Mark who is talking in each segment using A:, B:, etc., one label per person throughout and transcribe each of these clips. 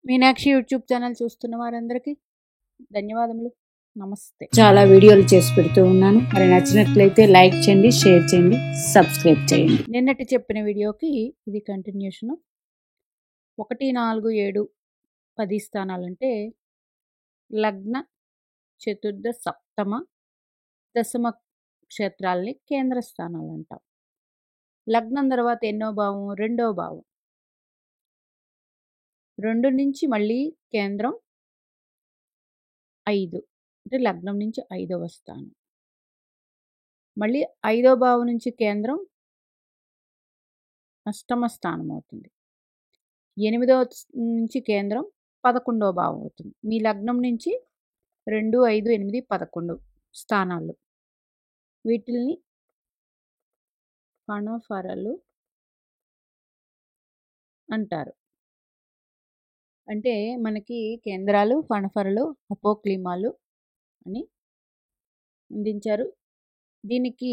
A: Meenakshi YouTube channel చూస్తున్న వారందరికీ ధన్యవాదములు. నమస్తే. చాలా వీడియోలు చేసి పెడుతూ ఉన్నాను. మరి నచ్చినట్లయితే లైక్ చేయండి, షేర్ చేయండి, సబ్స్క్రైబ్ చేయండి. నిన్నటి చెప్పిన వీడియోకి ఇది కంటిన్యూషను. 1, 4, 7, 10 స్థానాలంటే లగ్న, చతుర్థ, సప్తమ, దశమ క్షేత్రాలని కేంద్ర స్థానాలు అంటాం. లగ్నం తర్వాత ఎన్నో భావం? 2వ భావం. 2 నుంచి మళ్ళీ కేంద్రం 5, అంటే లగ్నం నుంచి 5వ స్థానం. మళ్ళీ 5వ భావం నుంచి కేంద్రం అష్టమ స్థానం అవుతుంది. 8వ నుంచి కేంద్రం 11వ భావం అవుతుంది. మీ లగ్నం నుంచి 2, 5, 8, 11 స్థానాలు. వీటిల్ని ఫణఫరలు అంటారు. అంటే మనకి కేంద్రాలు, ఫణఫరలు, అపోక్లిమాలు అని అందించారు. దీనికి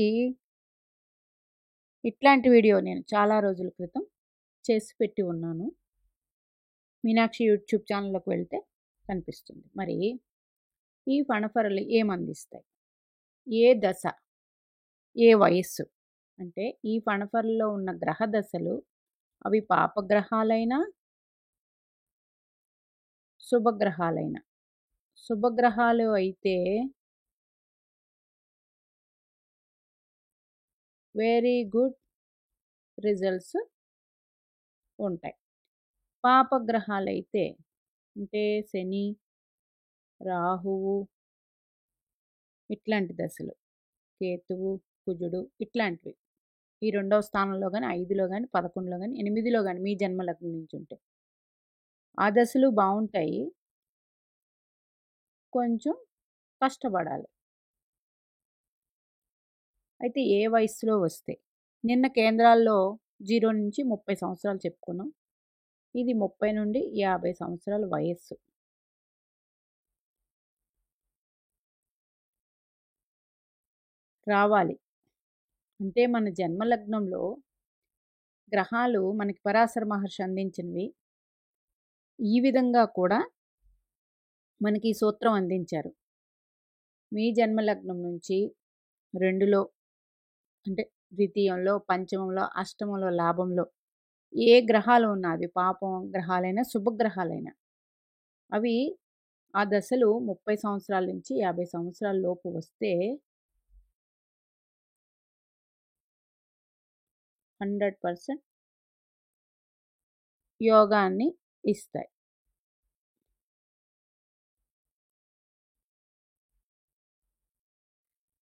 A: ఇట్లాంటి వీడియో నేను చాలా రోజుల క్రితం చేసి పెట్టి ఉన్నాను. మీనాక్షి యూట్యూబ్ ఛానల్లోకి వెళ్తే కనిపిస్తుంది. మరి ఈ ఫణఫరలు ఏమందిస్తాయి? ఏ దశ, ఏ వయస్సు? అంటే ఈ ఫణఫరల్లో ఉన్న గ్రహ దశలు అవి పాపగ్రహాలైనా శుభగ్రహాలైన. శుభగ్రహాలు అయితే వెరీ గుడ్ రిజల్ట్స్ ఉంటాయి. పాపగ్రహాలైతే అంటే శని, రాహువు ఇట్లాంటి దశలు, కేతువు, కుజుడు ఇట్లాంటివి ఈ 2వ స్థానంలో కానీ, 5లో కానీ, 11లో కానీ, 8లో కానీ మీ జన్మలగ్నం నుంచి ఉంటే ఆ దశలు బాగుంటాయి. కొంచెం కష్టపడాలి. అయితే ఏ వయసులో వస్తే? నిన్న కేంద్రాల్లో 0 నుంచి 30 సంవత్సరాలు చెప్పుకున్నాం. ఇది 30 నుండి 50 సంవత్సరాల వయస్సు. రావాలి. అంటే మన జన్మలగ్నంలో గ్రహాలు మనకి పరాశర మహర్షి అందించినవి. ఈ విధంగా కూడా మనకి ఈ సూత్రం అందించారు. మీ జన్మలగ్నం నుంచి 2లో అంటే ద్వితీయంలో, పంచమంలో, అష్టమంలో, లాభంలో ఏ గ్రహాలు ఉన్నా అది పాపం గ్రహాలైనా శుభగ్రహాలైనా అవి ఆ దశలు 30 సంవత్సరాల నుంచి 50 సంవత్సరాల లోపు వస్తే 100% యోగాన్ని ఇస్తాయి.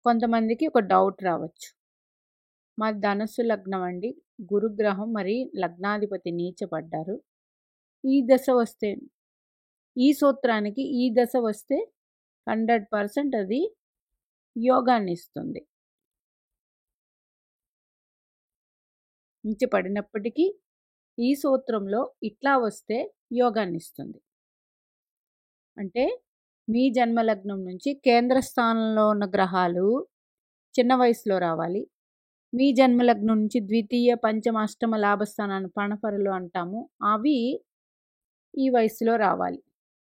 A: కొంతమందికి ఒక డౌట్ రావచ్చు. మా ధనుస్సు లగ్నం అండి, గురుగ్రహం మరి లగ్నాధిపతి నీచపడ్డారు. ఈ దశ వస్తే, ఈ సూత్రానికి ఈ దశ వస్తే 100% అది యోగాన్ని ఇస్తుంది. నీచపడినప్పటికీ ఈ సూత్రంలో ఇట్లా వస్తే యోగాన్ని ఇస్తుంది. అంటే మీ జన్మలగ్నం నుంచి కేంద్ర స్థానంలో ఉన్న గ్రహాలు చిన్న వయసులో రావాలి. మీ జన్మలగ్నం నుంచి ద్వితీయ, పంచమ, అష్టమ లాభస్థానాన్ని ఫణఫరలు అంటాము. అవి ఈ వయసులో రావాలి.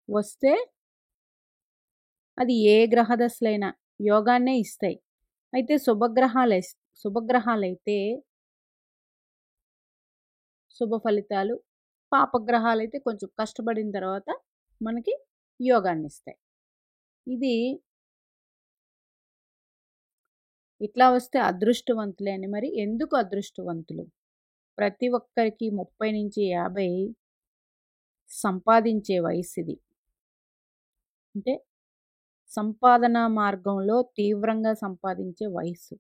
A: వస్తే అది ఏ గ్రహదశలైనా యోగాన్నే ఇస్తాయి. అయితే శుభగ్రహాలైతే శుభ ఫలితాలు, పాపగ్రహాలైతే కొంచెం కష్టపడిన తర్వాత మనకి యోగాన్ని ఇస్తాయి. ఇది ఇట్లా వస్తే అదృష్టవంతులే అని. మరి ఎందుకు అదృష్టవంతులు? ప్రతి ఒక్కరికి 30 నుంచి 50 సంపాదించే వయసు ఇది. అంటే సంపాదన మార్గంలో తీవ్రంగా సంపాదించే వయసు.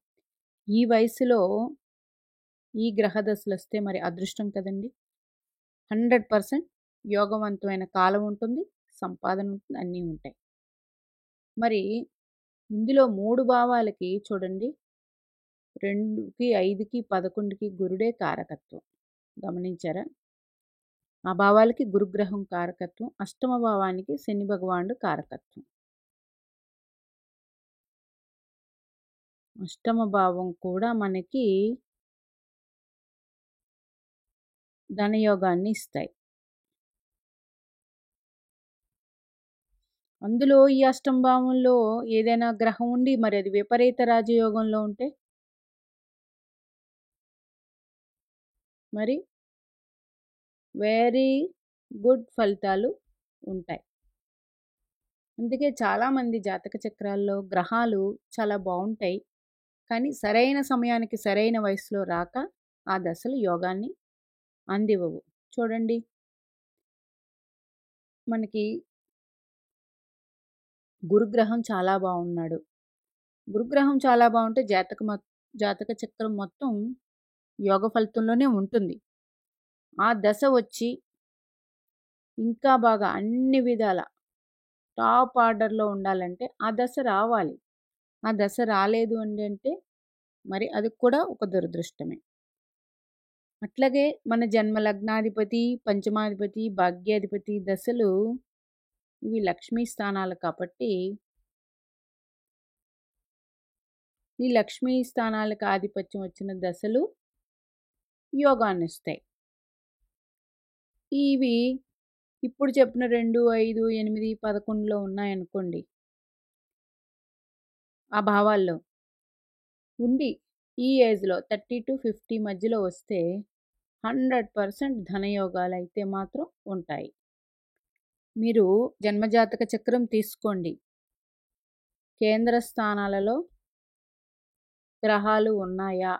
A: ఈ వయసులో ఈ గ్రహదశలు వస్తే మరి అదృష్టం కదండి. 100% యోగవంతమైన కాలం ఉంటుంది, సంపాదన ఉంటుంది, అన్నీ ఉంటాయి. మరి ఇందులో 3 భావాలకి చూడండి, 2కి, 5కి, 11కి గురుడే కారకత్వం. గమనించారా? ఆ భావాలకి గురుగ్రహం కారకత్వం, అష్టమ భావానికి శని భగవానుడు కారకత్వం. అష్టమ భావం కూడా మనకి ధనయోగాన్ని ఇస్తాయి. అందులో ఈ అష్టంభావంలో ఏదైనా గ్రహం ఉండి మరి అది విపరీత రాజయోగంలో ఉంటే మరి వెరీ గుడ్ ఫలితాలు ఉంటాయి. అందుకే చాలామంది జాతక చక్రాల్లో గ్రహాలు చాలా బాగుంటాయి, కానీ సరైన సమయానికి సరైన వయసులో రాక ఆ దశలు యోగాన్ని అందివ్వవు. చూడండి, మనకి గురుగ్రహం చాలా బాగున్నాడు. గురుగ్రహం చాలా బాగుంటే జాతక చక్రం మొత్తం యోగ ఫలితంలోనే ఉంటుంది. ఆ దశ వచ్చి ఇంకా బాగా అన్ని విధాల టాప్ ఆర్డర్లో ఉండాలంటే ఆ దశ రావాలి. ఆ దశ రాలేదు అంటే మరి అది కూడా ఒక దురదృష్టమే. అట్లాగే మన జన్మ లగ్నాధిపతి, పంచమాధిపతి, భాగ్యాధిపతి దశలు ఇవి లక్ష్మీ స్థానాలు కాబట్టి ఈ లక్ష్మీ స్థానాలకు ఆధిపత్యం వచ్చిన దశలు యోగాన్ని ఇస్తాయి. ఇవి ఇప్పుడు చెప్పిన 2, 5, 8, 11లో ఉన్నాయనుకోండి, ఆ భావాల్లో ఉండి ఈ ఏజ్లో 30-50 మధ్యలో వస్తే 100% ధనయోగాలు అయితే మాత్రం ఉంటాయి. మీరు జన్మజాతక చక్రం తీసుకోండి, కేంద్ర స్థానాలలో గ్రహాలు ఉన్నాయా,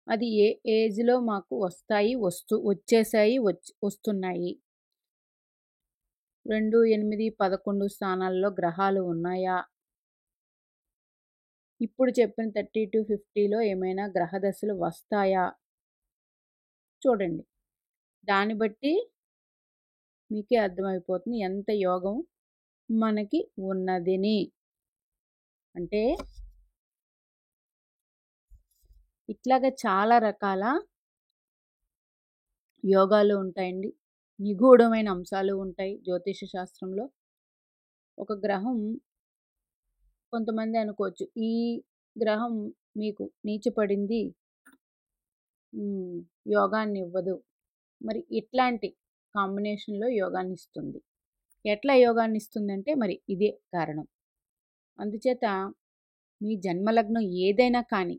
A: అది ఏ ఏజ్లో మాకు వచ్చేసాయి, వస్తున్నాయి, 2, 8, 11 స్థానాల్లో గ్రహాలు ఉన్నాయా, ఇప్పుడు చెప్పిన 30-50లో ఏమైనా గ్రహ దశలు వస్తాయా చూడండి. దాన్ని బట్టి మీకే అర్థమైపోతుంది ఎంత యోగం మనకి ఉన్నదిని. అంటే ఇట్లాగా చాలా రకాల యోగాలు ఉంటాయండి, నిగూఢమైన అంశాలు ఉంటాయి జ్యోతిష శాస్త్రంలో. ఒక గ్రహం కొంతమంది అనుకోవచ్చు, ఈ గ్రహం మీకు నీచపడింది, యోగాన్ని ఇవ్వదు. మరి ఇట్లాంటి కాంబినేషన్లో యోగాన్ని ఇస్తుంది. ఎట్లా యోగాన్ని ఇస్తుందంటే మరి ఇదే కారణం. అందుచేత మీ జన్మలగ్నం ఏదైనా కానీ,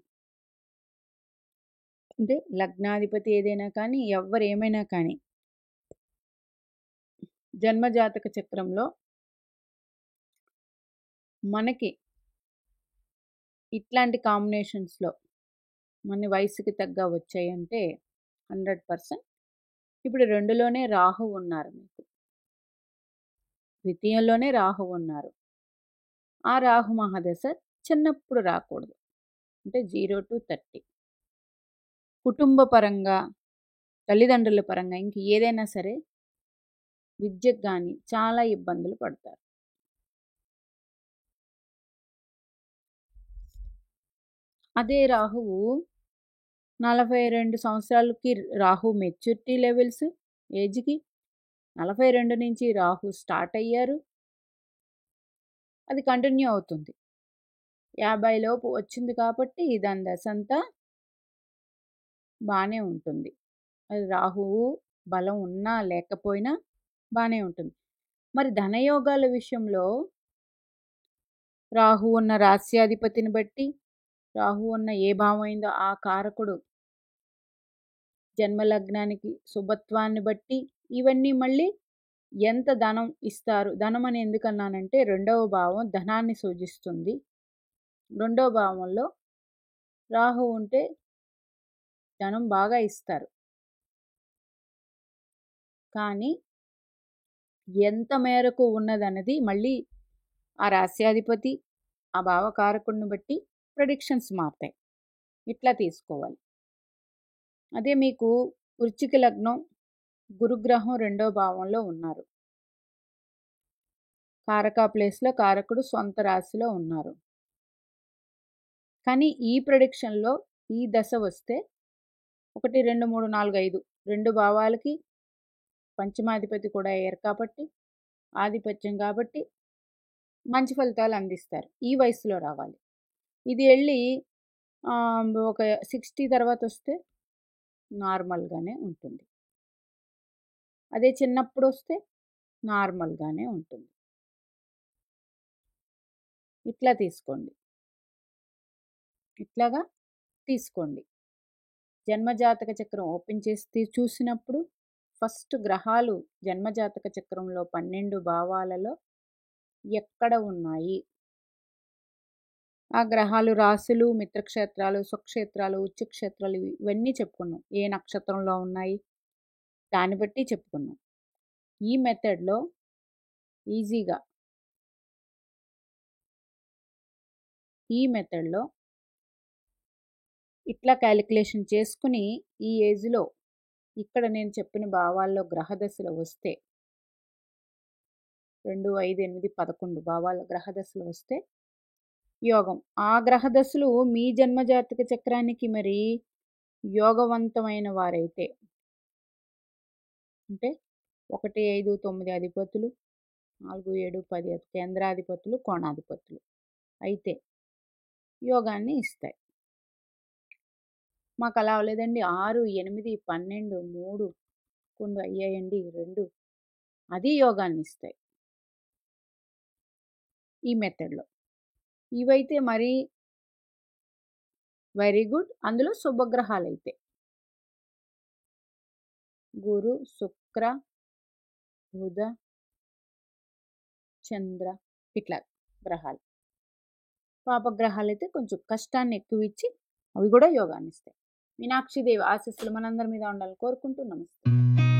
A: అంటే లగ్నాధిపతి ఏదైనా కానీ, ఎవ్వరు ఏమైనా కానీ, జన్మజాతక చక్రంలో మనకి ఇట్లాంటి కాంబినేషన్స్లో మన వయసుకి తగ్గ వచ్చాయంటే 100%. ఇప్పుడు 2లోనే రాహు ఉన్నారు, మీకు ద్వితీయంలోనే రాహు ఉన్నారు. ఆ రాహు మహాదశ చిన్నప్పుడు రాకూడదు, అంటే 0-30. కుటుంబ పరంగా, తల్లిదండ్రుల పరంగా ఇంక ఏదైనా సరే విద్యకు కానీ చాలా ఇబ్బందులు పడతారు. అదే రాహువు 42 సంవత్సరాలకి రాహు మెచ్యూరిటీ లెవెల్స్ ఏజ్కి 42 నుంచి రాహు స్టార్ట్ అయ్యారు, అది కంటిన్యూ అవుతుంది. 50 లోపు వచ్చింది కాబట్టి దాని దశ అంతా బాగానే ఉంటుంది. అది రాహువు బలం ఉన్నా లేకపోయినా బాగానే ఉంటుంది. మరి ధనయోగాల విషయంలో రాహు ఉన్న రాస్యాధిపతిని బట్టి, రాహు ఉన్న ఏ భావం అయిందో ఆ కారకుడు జన్మలగ్నానికి శుభత్వాన్ని బట్టి ఇవన్నీ మళ్ళీ ఎంత ధనం ఇస్తారు. ధనం అని ఎందుకన్నానంటే 2వ భావం ధనాన్ని సూచిస్తుంది. 2వ భావంలో రాహు ఉంటే ధనం బాగా ఇస్తారు, కానీ ఎంత మేరకు ఉన్నదన్నది మళ్ళీ ఆ రాస్యాధిపతి ఆ భావకారకుడిని బట్టి ప్రెడిక్షన్స్ మారుతాయి. ఇట్లా తీసుకోవాలి. అదే మీకు వృశ్చిక లగ్నం, గురుగ్రహం 2వ భావంలో ఉన్నారు, కారక ప్లేస్లో కారకుడు సొంత రాశిలో ఉన్నారు, కానీ ఈ ప్రెడిక్షన్లో ఈ దశ వస్తే 1, 2, 3, 4, 5 2 భావాలకి పంచమాధిపతి కూడా అయ్యారు కాబట్టి, ఆధిపత్యం కాబట్టి మంచి ఫలితాలు అందిస్తారు. ఈ వయసులో రావాలి. ఇది వెళ్ళి ఒక 60 తర్వాత వస్తే నార్మల్గానే ఉంటుంది. అదే చిన్నప్పుడు వస్తే నార్మల్గానే ఉంటుంది. ఇట్లా తీసుకోండి, ఇట్లాగా తీసుకోండి. జన్మజాతక చక్రం ఓపెన్ చేసి చూసినప్పుడు ఫస్ట్ గ్రహాలు జన్మజాతక చక్రంలో 12 భావాలలో ఎక్కడ ఉన్నాయి, ఆ గ్రహాలు రాశులు, మిత్రక్షేత్రాలు, స్వక్షేత్రాలు, ఉచ్చక్షేత్రాలు ఇవన్నీ చెప్పుకున్నాం. ఏ నక్షత్రంలో ఉన్నాయి దాన్ని బట్టి చెప్పుకున్నాం. ఈ మెథడ్లో ఈజీగా ఇట్లా క్యాలిక్యులేషన్ చేసుకుని ఈ ఏజ్లో ఇక్కడ నేను చెప్పిన భావాల్లో గ్రహదశలు వస్తే 2, 5, 8, 11 భావాల గ్రహదశలు వస్తే యోగం. ఆ గ్రహదశలు మీ జన్మజాతక చక్రానికి మరి యోగవంతమైన వారైతే, అంటే 1, 5, 9 అధిపతులు, 4, 7, 10 కేంద్రాధిపతులు, కోణాధిపతులు అయితే యోగాన్ని ఇస్తాయి. మాకు అలా అవ్వలేదండి, 6, 8, 12, 3 కొన్ని అయ్యాయండి 2, అది యోగాన్ని ఇస్తాయి ఈ మెథడ్లో. ఇవైతే మరి వెరీ గుడ్. అందులో శుభగ్రహాలు అయితే గురు, శుక్ర, బుధ, చంద్ర ఇట్లా గ్రహాలు. పాపగ్రహాలు అయితే కొంచెం కష్టాన్ని ఎక్కువ ఇచ్చి అవి కూడా యోగాన్ని ఇస్తాయి. మీనాక్షిదేవి ఆశీస్సులు మనందరి మీద ఉండాలని కోరుకుంటూ నమస్తే.